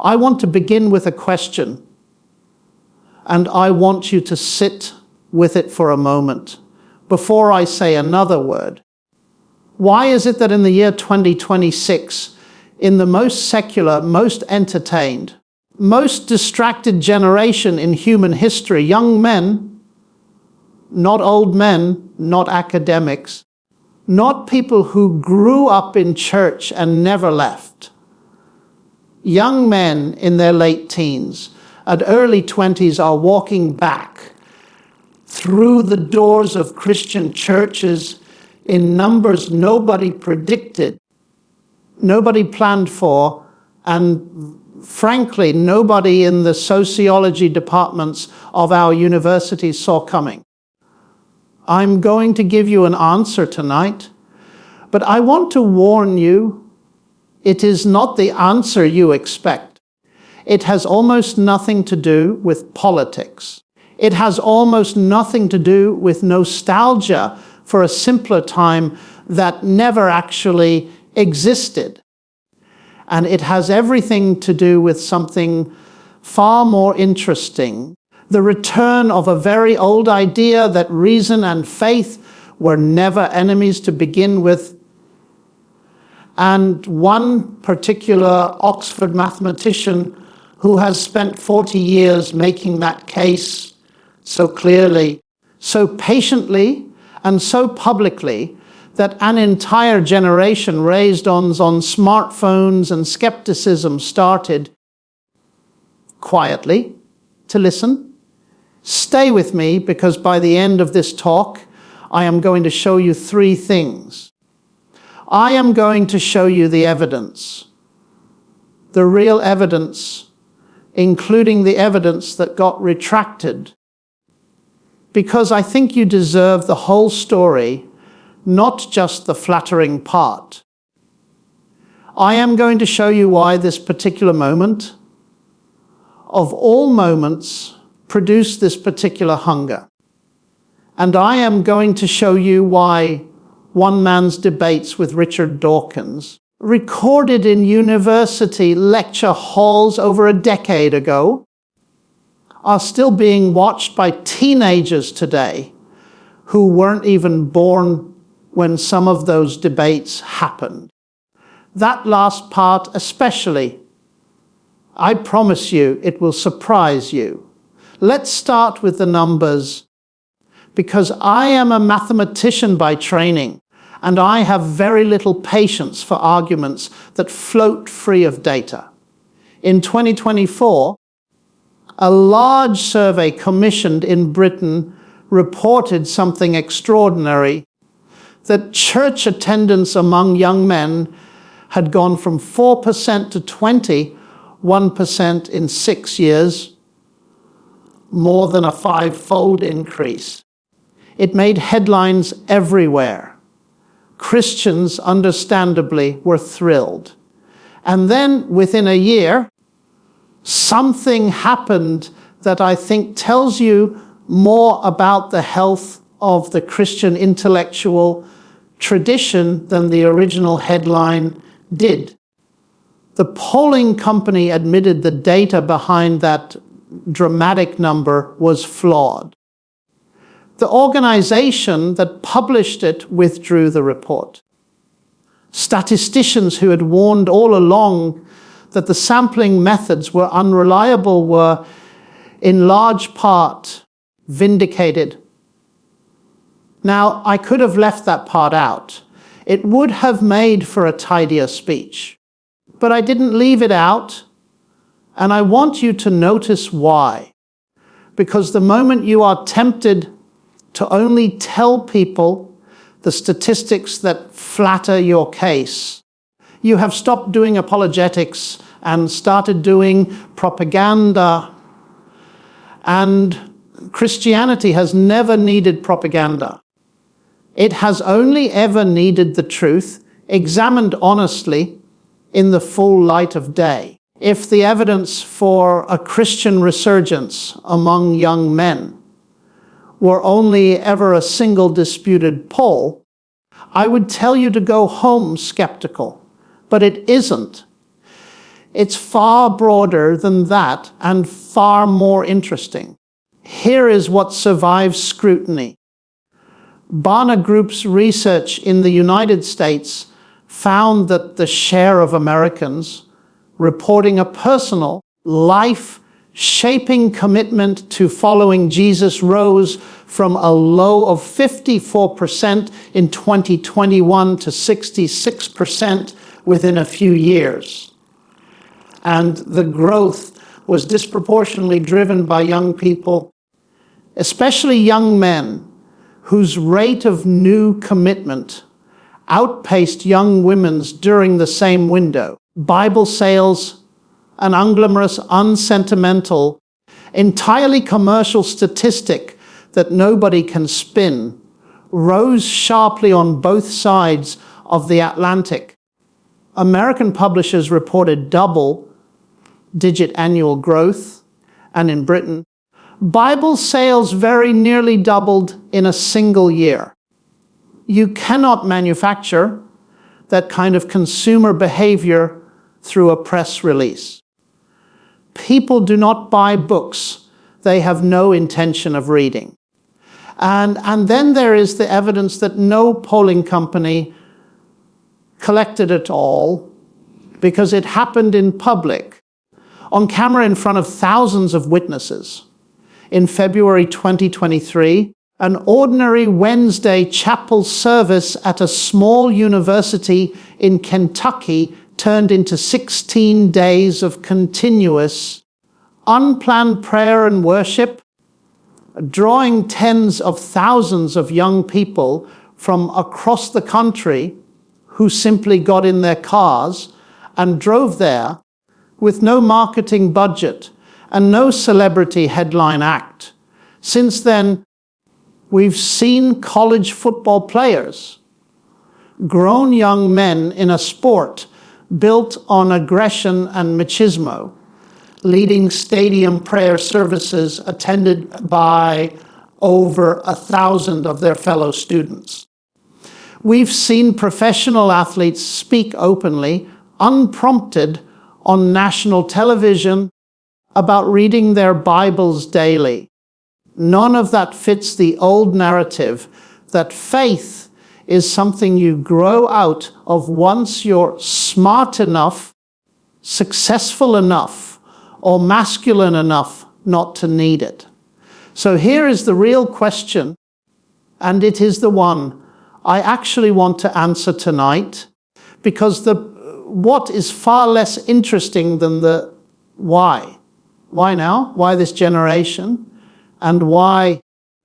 I want to begin with a question, and I want you to sit with it for a moment before I say another word. Why is it that in the year 2026, in the most secular, most entertained, most distracted generation in human history, young men, not old men, not academics, not people who grew up in church and never left, young men in their late teens and early 20s are walking back through the doors of Christian churches in numbers nobody predicted, nobody planned for, and frankly, nobody in the sociology departments of our universities saw coming. I'm going to give you an answer tonight, but I want to warn you, it is not the answer you expect. It has almost nothing to do with politics. It has almost nothing to do with nostalgia for a simpler time that never actually existed. And it has everything to do with something far more interesting, the return of a very old idea that reason and faith were never enemies to begin with. And one particular Oxford mathematician who has spent 40 years making that case so clearly, so patiently, and so publicly, that an entire generation raised on smartphones and skepticism started quietly to listen. Stay with me, because by the end of this talk, I am going to show you three things. I am going to show you the evidence, the real evidence, including the evidence that got retracted, because I think you deserve the whole story, not just the flattering part. I am going to show you why this particular moment, of all moments, produced this particular hunger. And I am going to show you why one man's debates with Richard Dawkins, recorded in university lecture halls over a decade ago, are still being watched by teenagers today who weren't even born when some of those debates happened. That last part especially, I promise you, it will surprise you. Let's start with the numbers, because I am a mathematician by training, and I have very little patience for arguments that float free of data. In 2024, a large survey commissioned in Britain reported something extraordinary, that church attendance among young men had gone from 4% to 21% in 6 years, more than a 5-fold increase. It made headlines everywhere. Christians, understandably, were thrilled. And then, within a year, something happened that I think tells you more about the health of the Christian intellectual tradition than the original headline did. The polling company admitted the data behind that dramatic number was flawed. The organization that published it withdrew the report. Statisticians who had warned all along that the sampling methods were unreliable were, in large part, vindicated. Now, I could have left that part out. It would have made for a tidier speech. But I didn't leave it out, and I want you to notice why. Because the moment you are tempted to only tell people the statistics that flatter your case, you have stopped doing apologetics and started doing propaganda. And Christianity has never needed propaganda. It has only ever needed the truth, examined honestly in the full light of day. If the evidence for a Christian resurgence among young men were only ever a single disputed poll, I would tell you to go home skeptical. But it isn't. It's far broader than that and far more interesting. Here is what survives scrutiny. Barna Group's research in the United States found that the share of Americans reporting a personal, life-shaping commitment to following Jesus rose from a low of 54% in 2021 to 66% within a few years. And the growth was disproportionately driven by young people, especially young men, whose rate of new commitment outpaced young women's during the same window. Bible sales, an unglamorous, unsentimental, entirely commercial statistic that nobody can spin, rose sharply on both sides of the Atlantic. American publishers reported double-digit annual growth, and in Britain, Bible sales very nearly doubled in a single year. You cannot manufacture that kind of consumer behavior through a press release. People do not buy books they have no intention of reading. And then there is the evidence that no polling company collected it all because it happened in public, on camera in front of thousands of witnesses. In February 2023, an ordinary Wednesday chapel service at a small university in Kentucky turned into 16 days of continuous, unplanned prayer and worship, drawing tens of thousands of young people from across the country who simply got in their cars and drove there with no marketing budget and no celebrity headline act. Since then, we've seen college football players, grown young men in a sport built on aggression and machismo, leading stadium prayer services attended by over 1,000 of their fellow students. We've seen professional athletes speak openly, unprompted, on national television about reading their Bibles daily. None of that fits the old narrative that faith is something you grow out of once you're smart enough, successful enough, or masculine enough not to need it. So here is the real question, and it is the one I actually want to answer tonight, because the what is far less interesting than the why. Why now? Why this generation? And why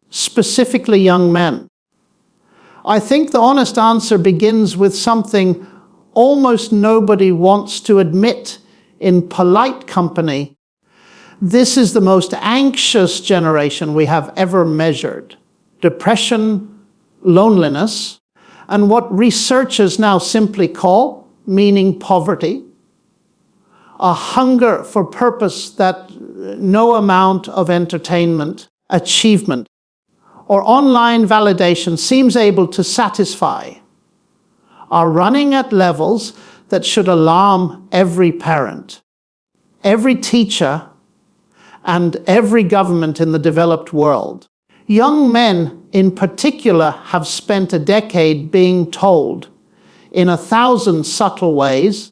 specifically young men? I think the honest answer begins with something almost nobody wants to admit in polite company. This is the most anxious generation we have ever measured. Depression, loneliness, and what researchers now simply call meaning poverty, a hunger for purpose that no amount of entertainment, achievement, or online validation seems able to satisfy, are running at levels that should alarm every parent, every teacher, and every government in the developed world. Young men in particular have spent a decade being told, in 1,000 subtle ways,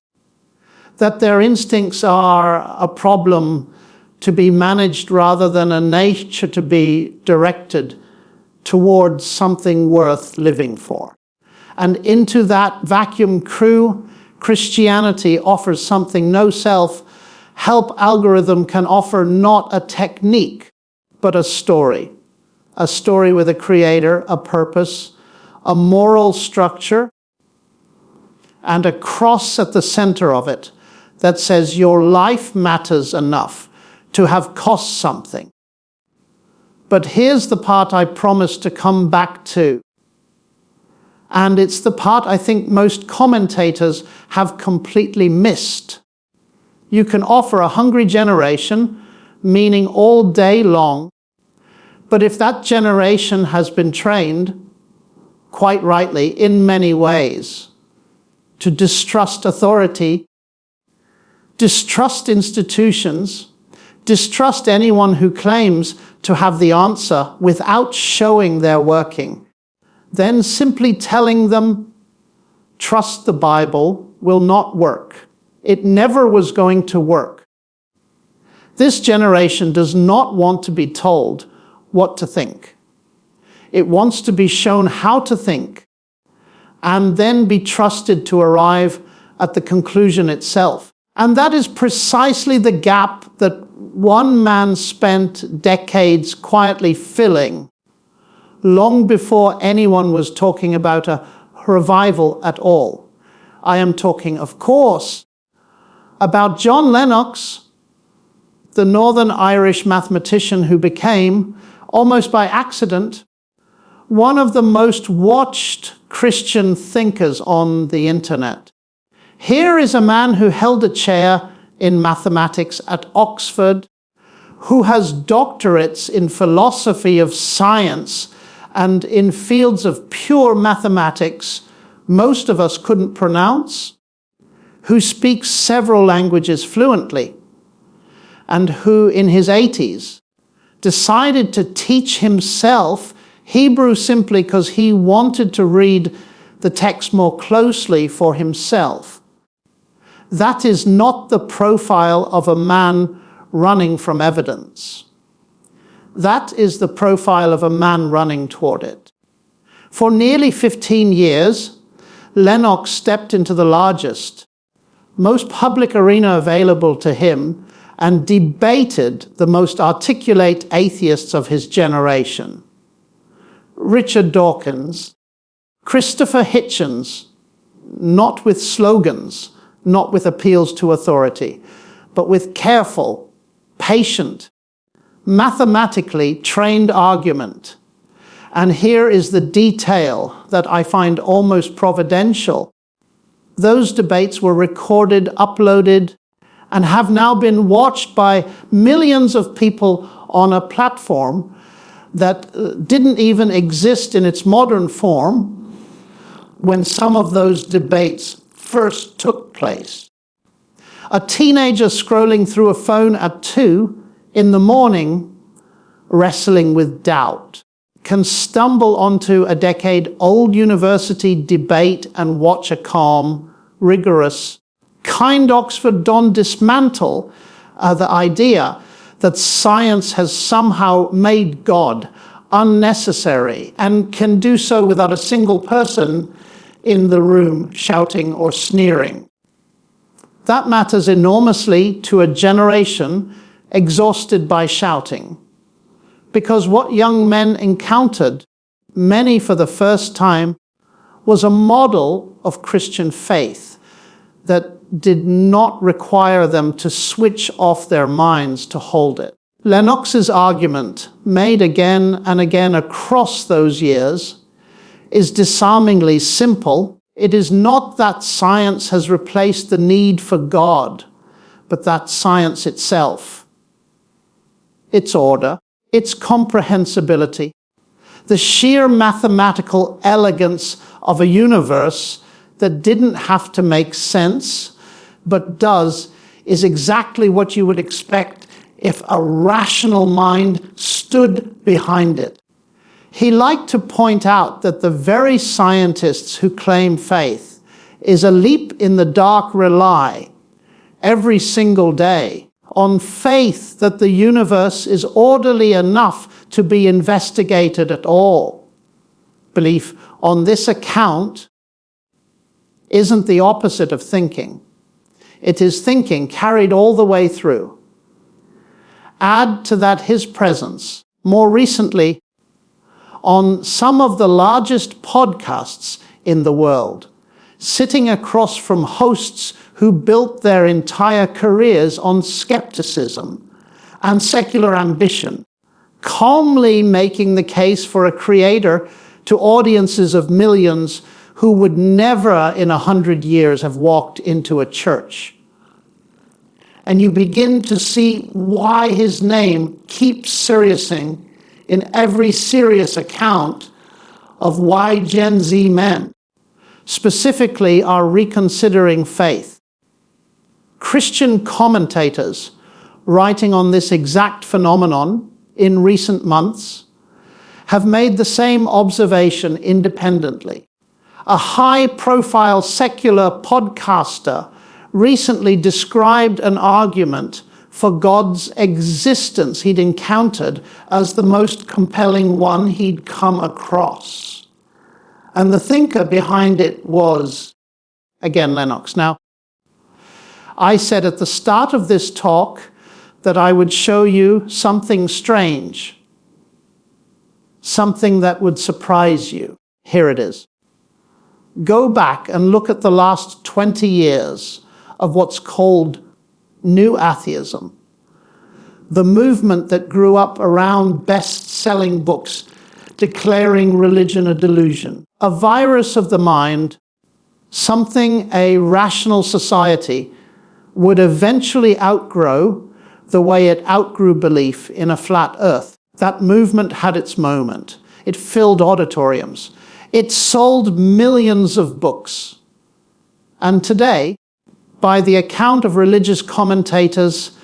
that their instincts are a problem to be managed rather than a nature to be directed towards something worth living for. And into that vacuum crew, Christianity offers something no self-help algorithm can offer, not a technique, but a story with a creator, a purpose, a moral structure, and a cross at the center of it that says your life matters enough to have cost something. But here's the part I promised to come back to. And it's the part I think most commentators have completely missed. You can offer a hungry generation, meaning all day long, but if that generation has been trained, quite rightly, in many ways, to distrust authority, distrust institutions, distrust anyone who claims to have the answer without showing they're working, then simply telling them, trust the Bible, will not work. It never was going to work. This generation does not want to be told what to think. It wants to be shown how to think and then be trusted to arrive at the conclusion itself. And that is precisely the gap that one man spent decades quietly filling, long before anyone was talking about a revival at all. I am talking, of course, about John Lennox, the Northern Irish mathematician who became, almost by accident, one of the most watched Christian thinkers on the internet. Here is a man who held a chair in mathematics at Oxford, who has doctorates in philosophy of science and in fields of pure mathematics most of us couldn't pronounce, who speaks several languages fluently, and who in his 80s decided to teach himself Hebrew simply because he wanted to read the text more closely for himself. That is not the profile of a man running from evidence. That is the profile of a man running toward it. For nearly 15 years, Lennox stepped into the largest, most public arena available to him and debated the most articulate atheists of his generation. Richard Dawkins, Christopher Hitchens, not with slogans, not with appeals to authority, but with careful, patient, mathematically trained argument. And here is the detail that I find almost providential. Those debates were recorded, uploaded, and have now been watched by millions of people on a platform that didn't even exist in its modern form when some of those debates first took place. A teenager scrolling through a phone at 2 in the morning, wrestling with doubt, can stumble onto a decade-old university debate and watch a calm, rigorous, kind Oxford Don dismantle the idea that science has somehow made God unnecessary and can do so without a single person in the room shouting or sneering. That matters enormously to a generation exhausted by shouting, because what young men encountered, many for the first time, was a model of Christian faith that did not require them to switch off their minds to hold it. Lennox's argument, made again and again across those years, is disarmingly simple. It is not that science has replaced the need for God, but that science itself, its order, its comprehensibility, the sheer mathematical elegance of a universe that didn't have to make sense, but does, is exactly what you would expect if a rational mind stood behind it. He liked to point out that the very scientists who claim faith is a leap in the dark rely every single day on faith that the universe is orderly enough to be investigated at all. Belief on this account isn't the opposite of thinking. It is thinking carried all the way through. Add to that his presence, more recently, on some of the largest podcasts in the world, sitting across from hosts who built their entire careers on skepticism and secular ambition, calmly making the case for a creator to audiences of millions who would never in 100 years have walked into a church. And you begin to see why his name keeps surfacing in every serious account of why Gen Z men specifically are reconsidering faith. Christian commentators writing on this exact phenomenon in recent months have made the same observation independently. A high-profile secular podcaster recently described an argument for God's existence he'd encountered as the most compelling one he'd come across. And the thinker behind it was, again, Lennox. Now, I said at the start of this talk that I would show you something strange, something that would surprise you. Here it is. Go back and look at the last 20 years of what's called New Atheism, the movement that grew up around best-selling books declaring religion a delusion, a virus of the mind, something a rational society would eventually outgrow the way it outgrew belief in a flat earth. That movement had its moment. It filled auditoriums. It sold millions of books. And today, by the account of religious commentators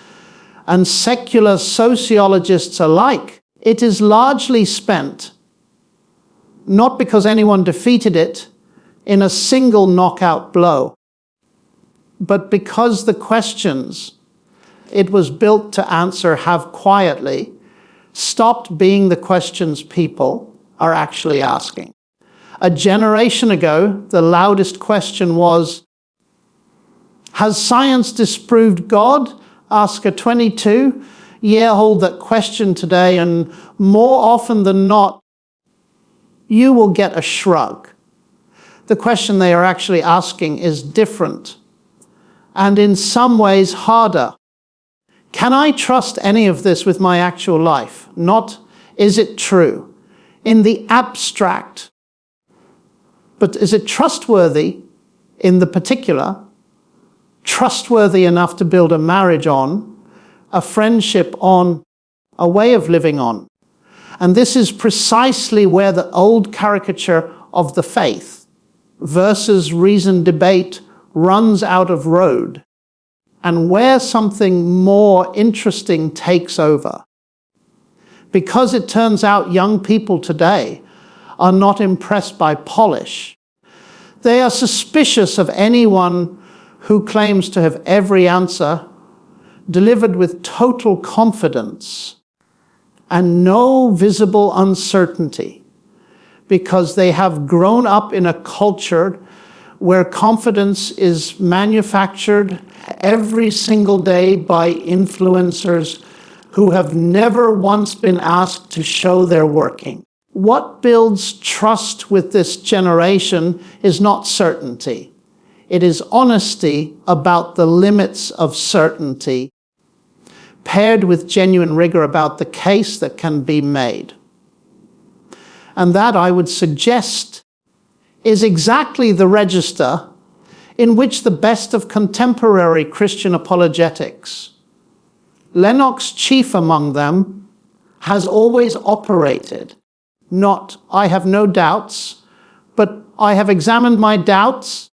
and secular sociologists alike, it is largely spent, not because anyone defeated it in a single knockout blow, but because the questions it was built to answer have quietly stopped being the questions people are actually asking. A generation ago, the loudest question was, has science disproved God? Ask a 22. Yeah, hold that question today, and more often than not, you will get a shrug. The question they are actually asking is different, and in some ways harder. Can I trust any of this with my actual life? Not, is it true? In the abstract. But is it trustworthy in the particular? Trustworthy enough to build a marriage on, a friendship on, a way of living on. And this is precisely where the old caricature of the faith versus reason debate runs out of road, and where something more interesting takes over. Because it turns out young people today are not impressed by polish. They are suspicious of anyone who claims to have every answer, delivered with total confidence and no visible uncertainty, because they have grown up in a culture where confidence is manufactured every single day by influencers who have never once been asked to show their working. What builds trust with this generation is not certainty. It is honesty about the limits of certainty, paired with genuine rigor about the case that can be made. And that, I would suggest, is exactly the register in which the best of contemporary Christian apologetics, Lennox chief among them, has always operated. Not, I have no doubts, but I have examined my doubts,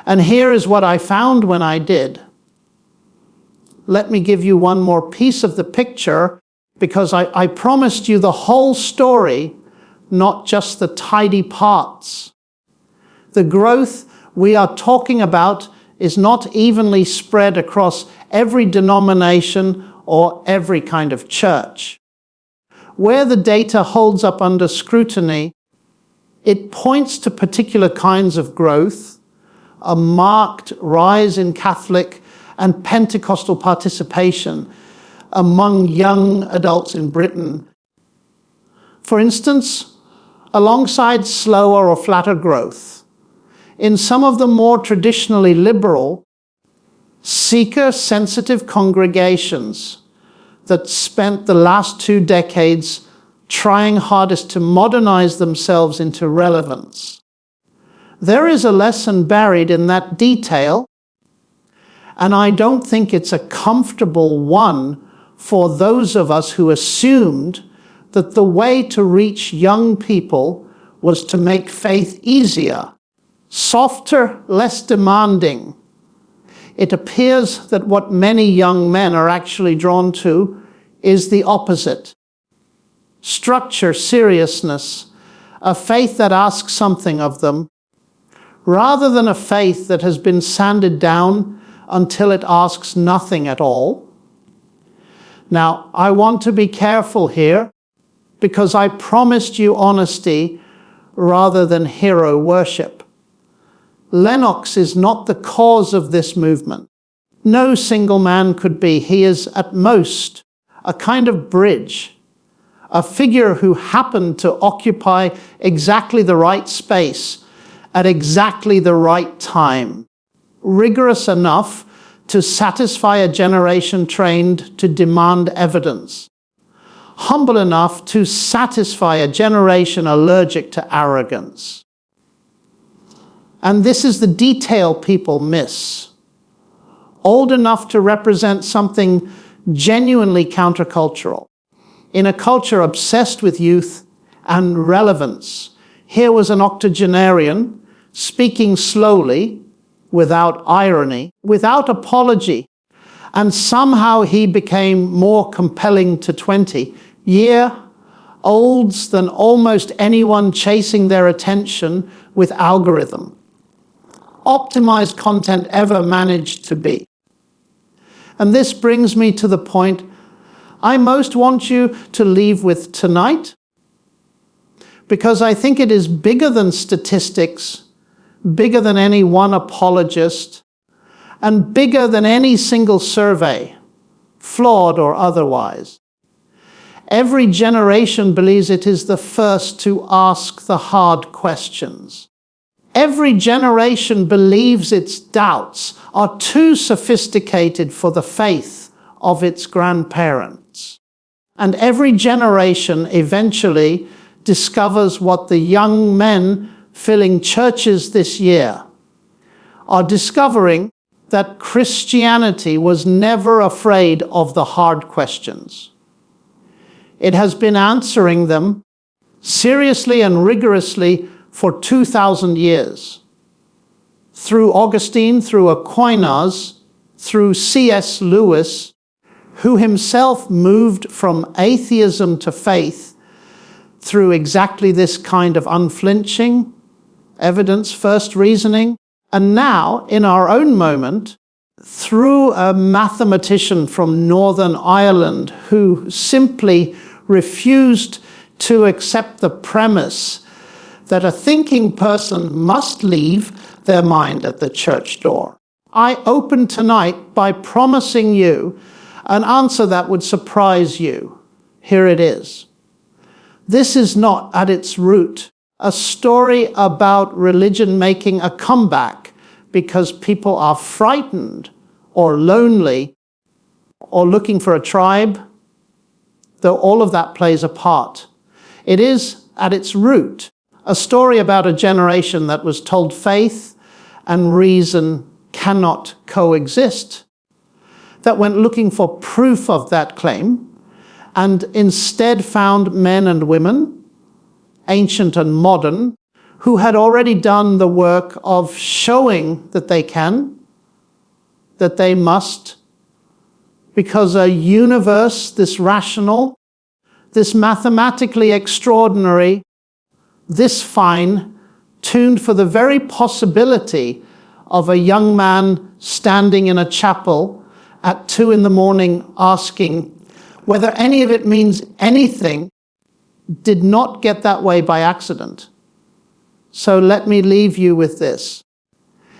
and here is what I found when I did. Let me give you one more piece of the picture, because I promised you the whole story, not just the tidy parts. The growth we are talking about is not evenly spread across every denomination or every kind of church. Where the data holds up under scrutiny, it points to particular kinds of growth, a marked rise in Catholic and Pentecostal participation among young adults in Britain. For instance, alongside slower or flatter growth, in some of the more traditionally liberal, seeker-sensitive congregations that spent the last 2 decades trying hardest to modernize themselves into relevance, there is a lesson buried in that detail, and I don't think it's a comfortable one for those of us who assumed that the way to reach young people was to make faith easier, softer, less demanding. it appears that what many young men are actually drawn to is the opposite. Structure, seriousness, a faith that asks something of them, rather than a faith that has been sanded down until it asks nothing at all. Now, I want to be careful here because I promised you honesty rather than hero worship. Lennox is not the cause of this movement. No single man could be. He is at most a kind of bridge, a figure who happened to occupy exactly the right space at exactly the right time, rigorous enough to satisfy a generation trained to demand evidence, humble enough to satisfy a generation allergic to arrogance. And this is the detail people miss. Old enough to represent something genuinely countercultural. In a culture obsessed with youth and relevance, here was an octogenarian speaking slowly, without irony, without apology, and somehow he became more compelling to 20-year-olds than almost anyone chasing their attention with algorithm. Optimized content ever managed to be. And this brings me to the point I most want you to leave with tonight, because I think it is bigger than statistics, bigger than any one apologist, and bigger than any single survey, flawed or otherwise. Every generation believes it is the first to ask the hard questions. Every generation believes its doubts are too sophisticated for the faith of its grandparents. And every generation eventually discovers what the young men filling churches this year are discovering, that Christianity was never afraid of the hard questions. It has been answering them seriously and rigorously for 2,000 years. Through Augustine, through Aquinas, through C.S. Lewis, who himself moved from atheism to faith through exactly this kind of unflinching, evidence-first reasoning, and now, in our own moment, through a mathematician from Northern Ireland who simply refused to accept the premise that a thinking person must leave their mind at the church door. I open tonight by promising you an answer that would surprise you. Here it is. This is not, at its root, a story about religion making a comeback because people are frightened or lonely or looking for a tribe, though all of that plays a part. It is, at its root, a story about a generation that was told faith and reason cannot coexist, that went looking for proof of that claim, and instead found men and women, ancient and modern, who had already done the work of showing that they can, that they must, because a universe, this rational, this mathematically extraordinary, this fine, tuned for the very possibility of a young man standing in a chapel at 2 a.m. asking whether any of it means anything, did not get that way by accident. So let me leave you with this.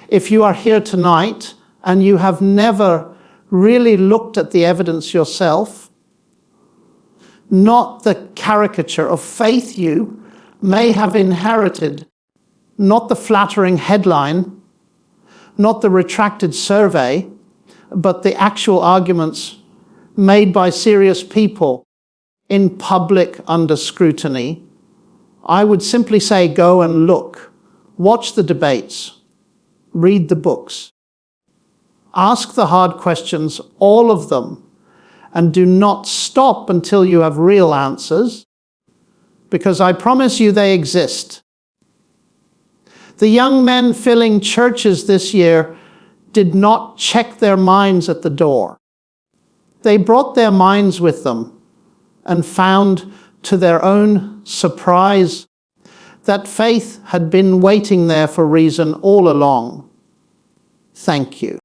If you are here tonight and you have never really looked at the evidence yourself, not the caricature of faith you may have inherited, not the flattering headline, not the retracted survey, but the actual arguments made by serious people in public under scrutiny, I would simply say go and look, watch the debates, read the books, ask the hard questions, all of them, and do not stop until you have real answers, because I promise you they exist. The young men filling churches this year did not check their minds at the door. They brought their minds with them and found, to their own surprise, that faith had been waiting there for reason all along. Thank you.